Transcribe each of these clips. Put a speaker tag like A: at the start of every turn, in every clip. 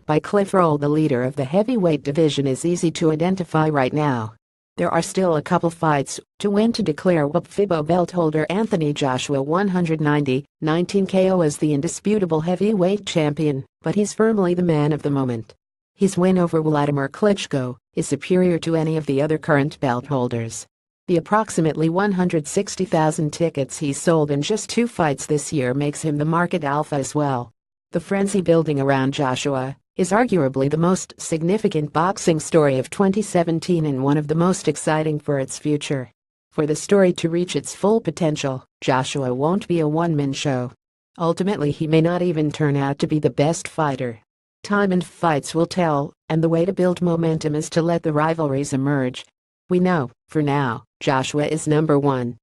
A: by Cliff Roll. The leader of the heavyweight division is easy to identify right now. There are still a couple fights to win to declare WBFIBO belt holder Anthony Joshua 119 KO as the indisputable heavyweight champion, but he's firmly the man of the moment. His win over Wladimir Klitschko is superior to any of the other current belt holders. The approximately 160,000 tickets he's sold in just 2 fights this year makes him the market alpha as well. The frenzy building around Joshua is arguably the most significant boxing story of 2017 and one of the most exciting for its future. For the story to reach its full potential, Joshua won't be a one-man show. Ultimately, he may not even turn out to be the best fighter. Time and fights will tell, and the way to build momentum is to let the rivalries emerge. We know, for now, Joshua is number 1.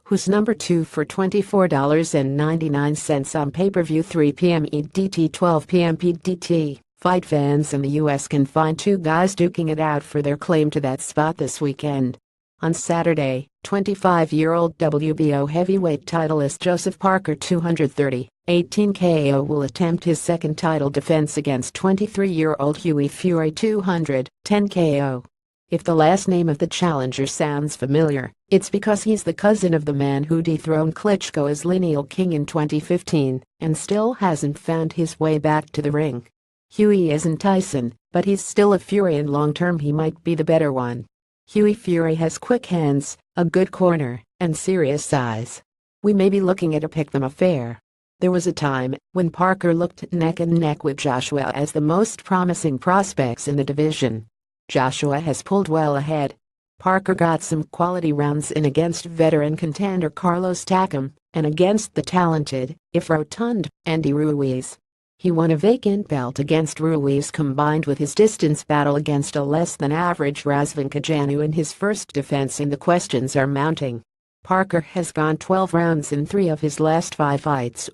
A: Who's number 2 for $24.99 on pay-per-view 3 p.m. EDT 12 p.m. PDT. Fight fans in the U.S. can find 2 guys duking it out for their claim to that spot this weekend. On Saturday, 25-year-old WBO heavyweight titleist Joseph Parker 218 KO will attempt his second title defense against 23-year-old Hughie Fury 210 KO. If the last name of the challenger sounds familiar, it's because he's the cousin of the man who dethroned Klitschko as lineal king in 2015 and still hasn't found his way back to the ring. Hughie isn't Tyson, but he's still a Fury, and long-term he might be the better one. Hughie Fury has quick hands, a good corner, and serious size. We may be looking at a pick-them affair. There was a time when Parker looked neck and neck with Joshua as the most promising prospects in the division. Joshua has pulled well ahead. Parker got some quality rounds in against veteran contender Carlos Takam and against the talented, if rotund, Andy Ruiz. He won a vacant belt against Ruiz combined with his distance battle against a less-than-average Razvan Kajanu in his first defense, and the questions are mounting. Parker has gone 12 rounds in 3 of his last 5 fights.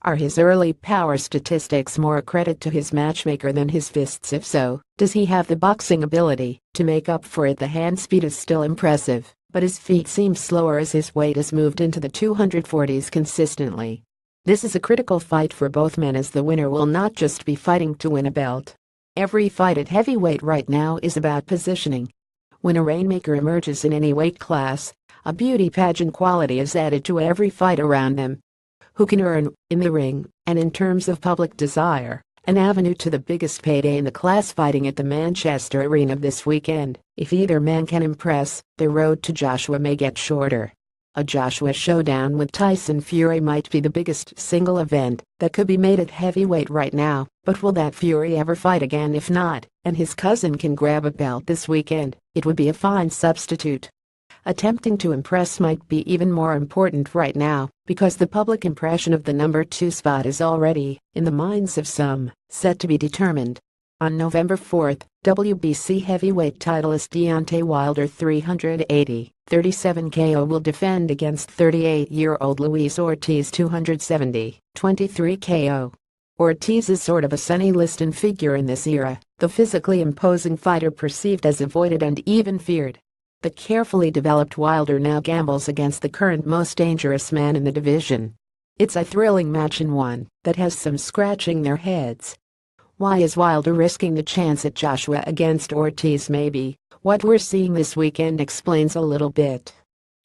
A: Are his early power statistics more a credit to his matchmaker than his fists? If so, does he have the boxing ability to make up for it? The hand speed is still impressive, but his feet seem slower as his weight has moved into the 240s consistently. This is a critical fight for both men, as the winner will not just be fighting to win a belt. Every fight at heavyweight right now is about positioning. When a rainmaker emerges in any weight class, a beauty pageant quality is added to every fight around them. Who can earn, in the ring, and in terms of public desire, an avenue to the biggest payday in the class fighting at the Manchester Arena this weekend? If either man can impress, the road to Joshua may get shorter. A Joshua showdown with Tyson Fury might be the biggest single event that could be made at heavyweight right now, but will that Fury ever fight again? If not, and his cousin can grab a belt this weekend, it would be a fine substitute. Attempting to impress might be even more important right now, because the public impression of the number 2 spot is already, in the minds of some, set to be determined. On November 4th, WBC heavyweight titleist Deontay Wilder 37 KO will defend against 38-year-old Luis Ortiz 23 KO. Ortiz is sort of a Sonny Liston figure in this era, the physically imposing fighter perceived as avoided and even feared. The carefully developed Wilder now gambles against the current most dangerous man in the division. It's a thrilling match and one that has some scratching their heads. Why is Wilder risking the chance at Joshua against Ortiz? Maybe what we're seeing this weekend explains a little bit.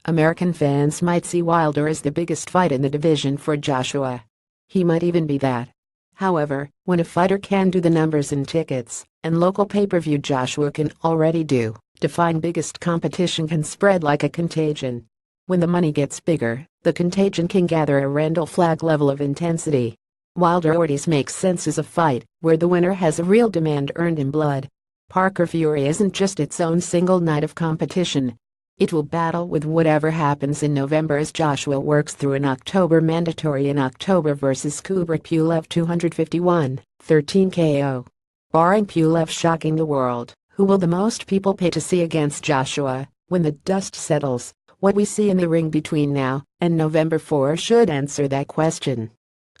A: American fans might see Wilder as the biggest fight in the division for Joshua. He might even be that. However, when a fighter can do the numbers in tickets and local pay-per-view Joshua can already do, define biggest competition can spread like a contagion. When the money gets bigger, the contagion can gather a Randall Flagg level of intensity. Wilder Ortiz makes sense as a fight where the winner has a real demand earned in blood. Parker Fury isn't just its own single night of competition. It will battle with whatever happens in November as Joshua works through an October mandatory in October versus Kubrat Pulev 13 KO. Barring Pulev shocking the world, who will the most people pay to see against Joshua when the dust settles? What we see in the ring between now and November 4 should answer that question.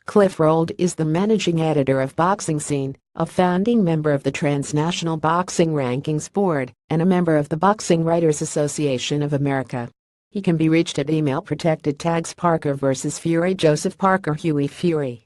A: Cliff Roll is the managing editor of Boxing Scene, a founding member of the Transnational Boxing Rankings Board, and a member of the Boxing Writers Association of America. He can be reached at email protected tags Parker vs. Fury Joseph Parker-Hughie Fury.